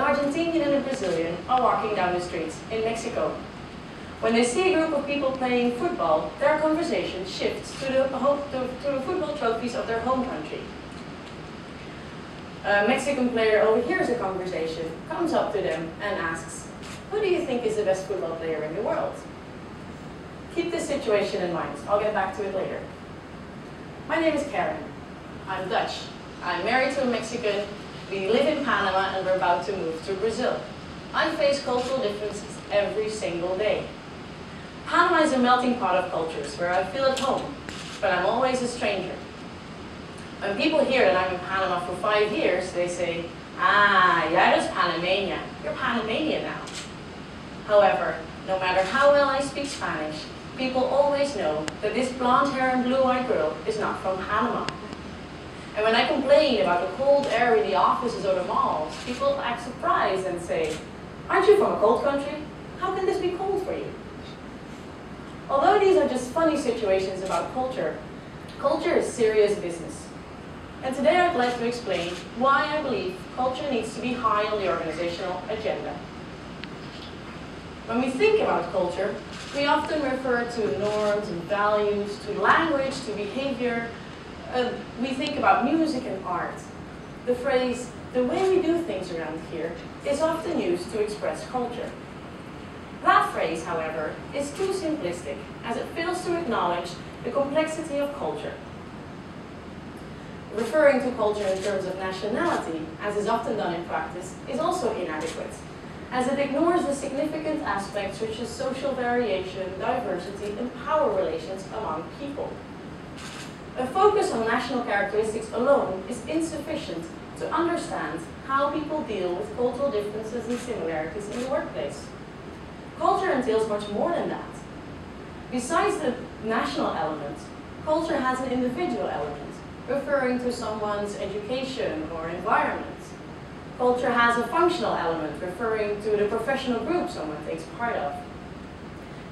Argentinian and a Brazilian are walking down the streets in Mexico. When they see a group of people playing football, their conversation shifts to the football trophies of their home country. A Mexican player overhears a conversation, comes up to them and asks, "Who do you think is the best football player in the world?" Keep this situation in mind. I'll get back to it later. My name is Karen. I'm Dutch. I'm married to a Mexican. We live in Panama and we're about to move to Brazil. I face cultural differences every single day. Panama is a melting pot of cultures where I feel at home, but I'm always a stranger. When people hear that I'm in Panama for 5 years, they say, "Ah, jij dus Panameña. You're Panameña now." However, no matter how well I speak Spanish, people always know that this blonde hair and blue-eyed girl is not from Panama. And when I complain about the cold air in the offices or the malls, people act surprised and say, "Aren't you from a cold country? How can this be cold for you?" Although these are just funny situations about culture, culture is serious business. And today I'd like to explain why I believe culture needs to be high on the organizational agenda. When we think about culture, we often refer to norms and values, to language, to behavior. We think about music and art. The phrase, "the way we do things around here," is often used to express culture. That phrase, however, is too simplistic, as it fails to acknowledge the complexity of culture. Referring to culture in terms of nationality, as is often done in practice, is also inadequate, as it ignores the significant aspects such as social variation, diversity, and power relations among people. A focus on national characteristics alone is insufficient to understand how people deal with cultural differences and similarities in the workplace. Culture entails much more than that. Besides the national element, culture has an individual element, referring to someone's education or environment. Culture has a functional element, referring to the professional group someone takes part of.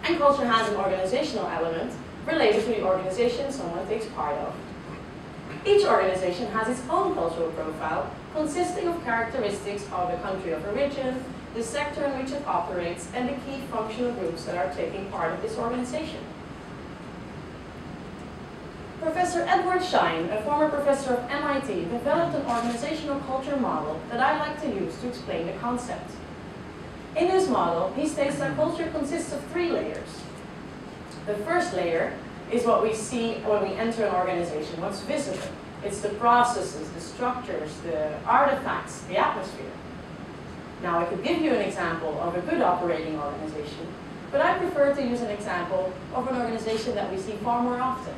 And culture has an organizational element, related to the organization someone takes part of. Each organization has its own cultural profile, consisting of characteristics of the country of origin, the sector in which it operates, and the key functional groups that are taking part of this organization. Professor Edward Schein, a former professor of MIT, developed an organizational culture model that I like to use to explain the concept. In this model, he states that culture consists of 3 layers. The first layer is what we see when we enter an organization, what's visible. It's the processes, the structures, the artifacts, the atmosphere. Now, I could give you an example of a good operating organization, but I prefer to use an example of an organization that we see far more often.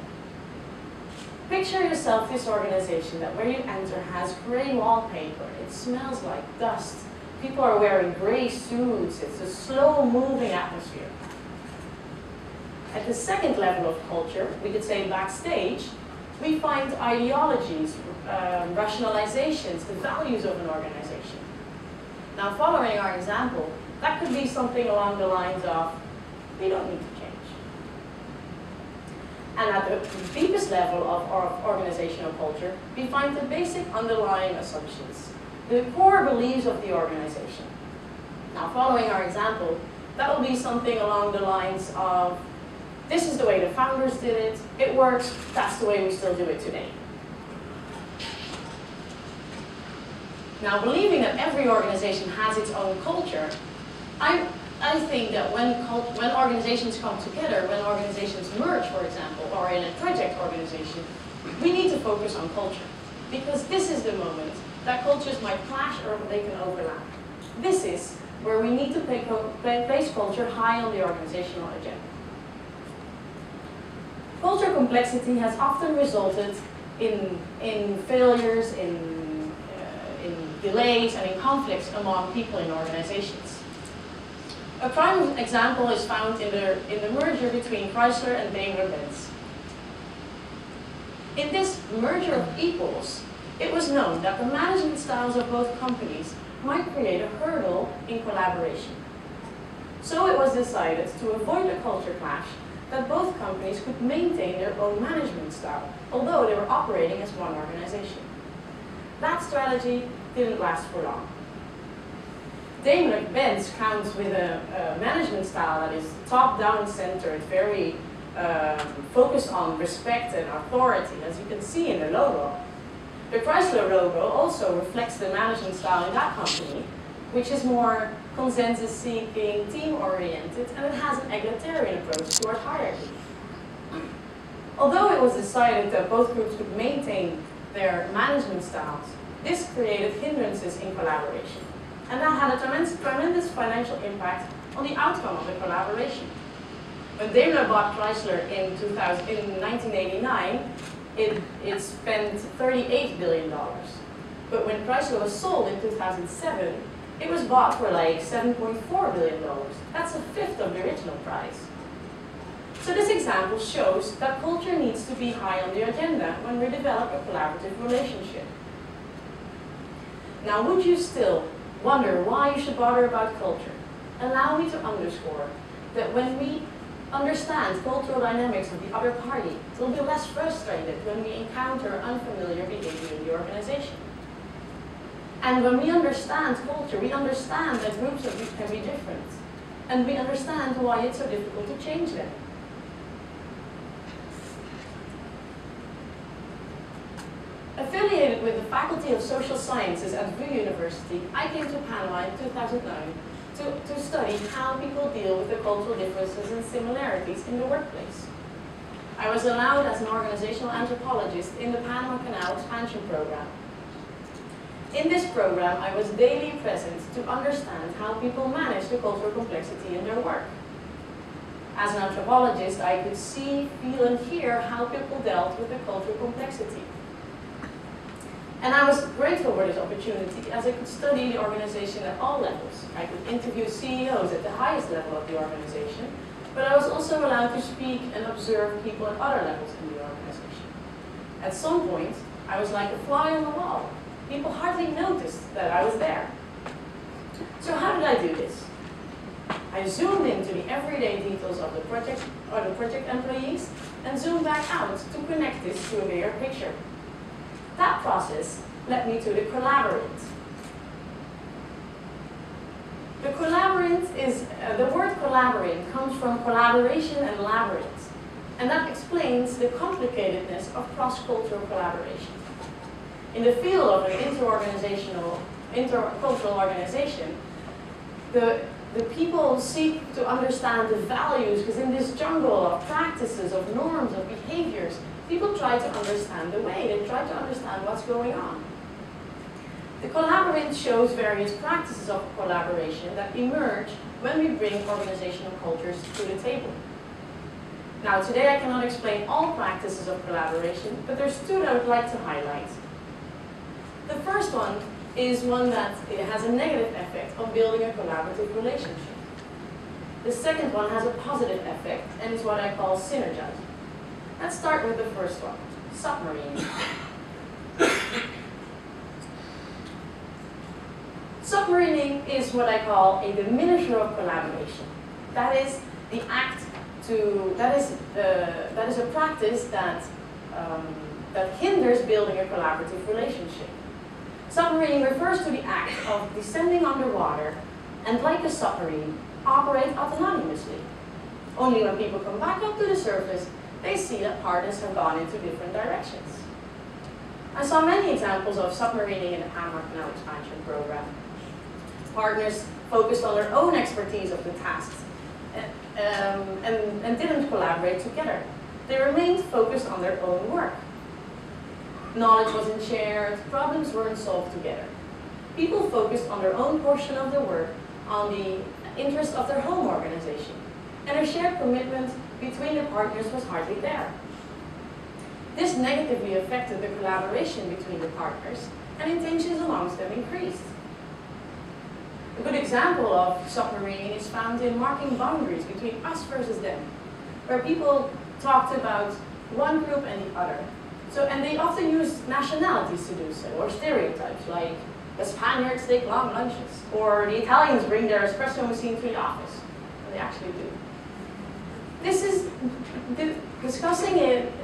Picture yourself this organization that where you enter has gray wallpaper, it smells like dust, people are wearing gray suits, it's a slow-moving atmosphere. At the second level of culture, we could say backstage, we find ideologies, rationalizations, the values of an organization. Now, following our example, that could be something along the lines of, we don't need to change. And at the deepest level of organizational culture, we find the basic underlying assumptions, the core beliefs of the organization. Now, following our example, that will be something along the lines of, this is the way the founders did it, it works, that's the way we still do it today. Now, believing that every organization has its own culture, I think that when organizations come together, when organizations merge, for example, or in a project organization, we need to focus on culture. Because this is the moment that cultures might clash or they can overlap. This is where we need to place culture high on the organizational agenda. Culture complexity has often resulted in failures, in delays, and in conflicts among people in organizations. A prime example is found in the merger between Chrysler and BAE. In this merger of equals, it was known that the management styles of both companies might create a hurdle in collaboration. So it was decided to avoid a culture clash that both companies could maintain their own management style, although they were operating as one organization. That strategy didn't last for long. Daimler-Benz counts with a management style that is top-down centered, very focused on respect and authority, as you can see in the logo. The Chrysler logo also reflects the management style in that company, which is more consensus-seeking, team-oriented, and it has an egalitarian approach toward hierarchy. Although it was decided that both groups could maintain their management styles, this created hindrances in collaboration. And that had a tremendous financial impact on the outcome of the collaboration. When Daimler bought Chrysler in 1989, it spent $38 billion. But when Chrysler was sold in 2007, it was bought for like $7.4 billion. That's a fifth of the original price. So this example shows that culture needs to be high on the agenda when we develop a collaborative relationship. Now, would you still wonder why you should bother about culture? Allow me to underscore that when we understand cultural dynamics of the other party, we'll be less frustrated when we encounter unfamiliar behavior in the organization. And when we understand culture, we understand that groups can be different. And we understand why it's so difficult to change them. Affiliated with the Faculty of Social Sciences at VU University, I came to Panama in 2009 to study how people deal with the cultural differences and similarities in the workplace. I was allowed as an organizational anthropologist in the Panama Canal Expansion Program. In this program, I was daily present to understand how people manage the cultural complexity in their work. As an anthropologist, I could see, feel, and hear how people dealt with the cultural complexity. And I was grateful for this opportunity as I could study the organization at all levels. I could interview CEOs at the highest level of the organization, but I was also allowed to speak and observe people at other levels in the organization. At some point, I was like a fly on the wall. People hardly noticed that I was there. So how did I do this? I zoomed into the everyday details of the project employees and zoomed back out to connect this to a bigger picture. That process led me to the collabyrinth. The collabyrinth is, the word collabyrinth comes from collaboration and labyrinth, and that explains the complicatedness of cross-cultural collaboration. In the field of an intercultural organization, the people seek to understand the values, because in this jungle of practices, of norms, of behaviors, people try to understand the way, they try to understand what's going on. The collabyrinth shows various practices of collaboration that emerge when we bring organizational cultures to the table. Now, today I cannot explain all practices of collaboration, but there's two that I would like to highlight. The first one is one that has a negative effect on building a collaborative relationship. The second one has a positive effect and is what I call synergizing. Let's start with the first one, submarine. Submarining is what I call a diminisher of collaboration. That is the act that is a practice that hinders building a collaborative relationship. Submarining refers to the act of descending underwater and, like a submarine, operate autonomously. Only when people come back up to the surface, they see that partners have gone into different directions. I saw many examples of submarining in the Panama Canal Expansion Program. Partners focused on their own expertise of the tasks and didn't collaborate together. They remained focused on their own work. Knowledge wasn't shared, problems weren't solved together. People focused on their own portion of the work, on the interest of their home organization, and a shared commitment between the partners was hardly there. This negatively affected the collaboration between the partners, and tensions amongst them increased. A good example of submarining is found in marking boundaries between us versus them, where people talked about one group and the other. And they often use nationalities to do so, or stereotypes like the Spaniards take long lunches, or the Italians bring their espresso machine to the office. And they actually do. Discussing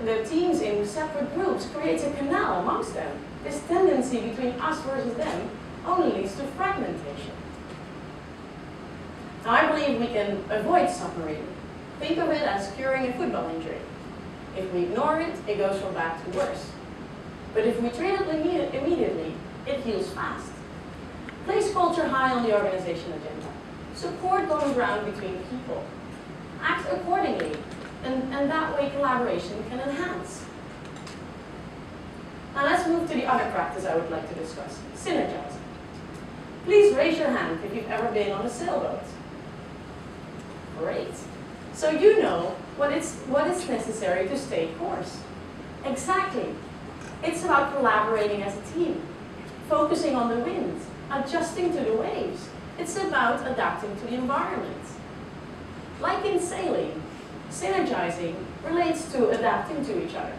the teams in separate groups creates a canal amongst them. This tendency between us versus them only leads to fragmentation. believe we can avoid submarine, think of it as curing a football injury. If we ignore it, it goes from bad to worse. But if we treat it immediately, it heals fast. Place culture high on the organization agenda. Support common ground between people. Act accordingly, and that way collaboration can enhance. Now let's move to the other practice I would like to discuss, synergizing. Please raise your hand if you've ever been on a sailboat. Great. So you know what is necessary to stay course. Exactly. It's about collaborating as a team, focusing on the wind, adjusting to the waves. It's about adapting to the environment. Like in sailing, synergizing relates to adapting to each other,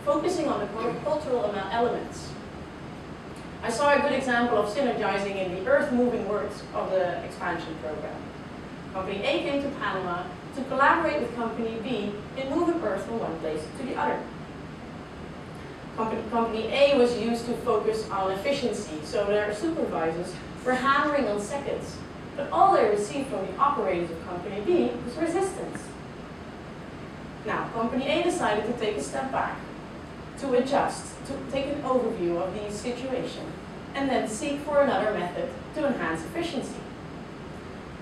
focusing on the cultural elements. I saw a good example of synergizing in the earth-moving works of the expansion program. Company A came to Panama to collaborate with Company B in moving earth from one place to the other. Company A was used to focus on efficiency, so their supervisors were hammering on seconds, but all they received from the operators of Company B was resistance. Now, Company A decided to take a step back, to adjust, to take an overview of the situation, and then seek for another method to enhance efficiency.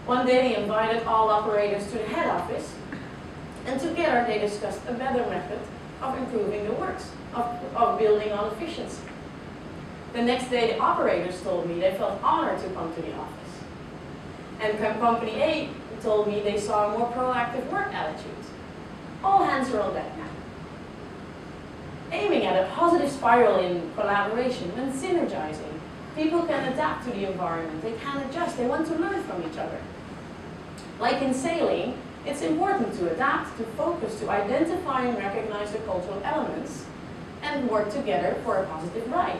One day they invited all operators to the head office, and together they discussed a better method of improving the works, of building on efficiency. The next day the operators told me they felt honored to come to the office. And Company A told me they saw a more proactive work attitude. All hands are on deck now. Aiming at a positive spiral in collaboration and synergizing, people can adapt to the environment, they can adjust, they want to learn from each other. Like in sailing, it's important to adapt, to focus, to identify and recognize the cultural elements, and work together for a positive ride.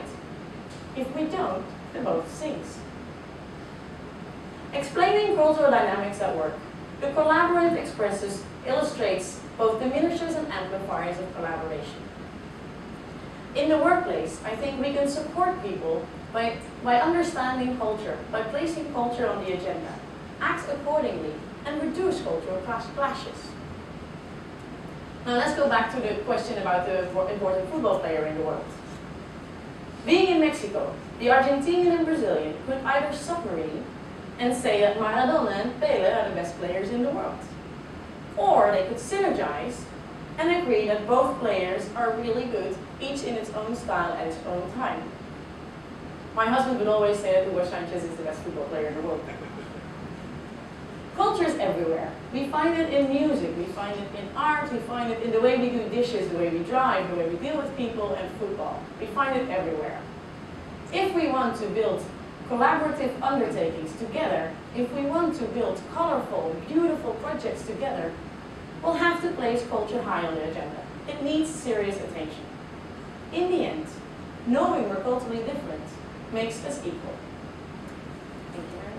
If we don't, the boat sinks. Explaining cultural dynamics at work, the collaborative illustrates both diminishes and amplifiers of collaboration. In the workplace, I think we can support people by understanding culture, by placing culture on the agenda, act accordingly, and reduce cultural clashes. Now let's go back to the question about the important football player in the world. Being in Mexico, the Argentinian and Brazilian could either submarine and say that Maradona and Pele are the best players in the world. Or they could synergize and agree that both players are really good, each in its own style at its own time. My husband would always say that Hugo Sanchez is the best football player in the world. Culture is everywhere. We find it in music, we find it in art, we find it in the way we do dishes, the way we drive, the way we deal with people, and football. We find it everywhere. If we want to build collaborative undertakings together, if we want to build colorful, beautiful projects together, we'll have to place culture high on the agenda. It needs serious attention. In the end, knowing we're culturally different makes us equal. Thank you very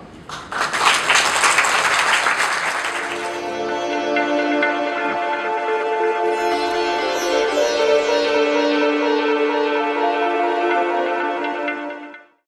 much.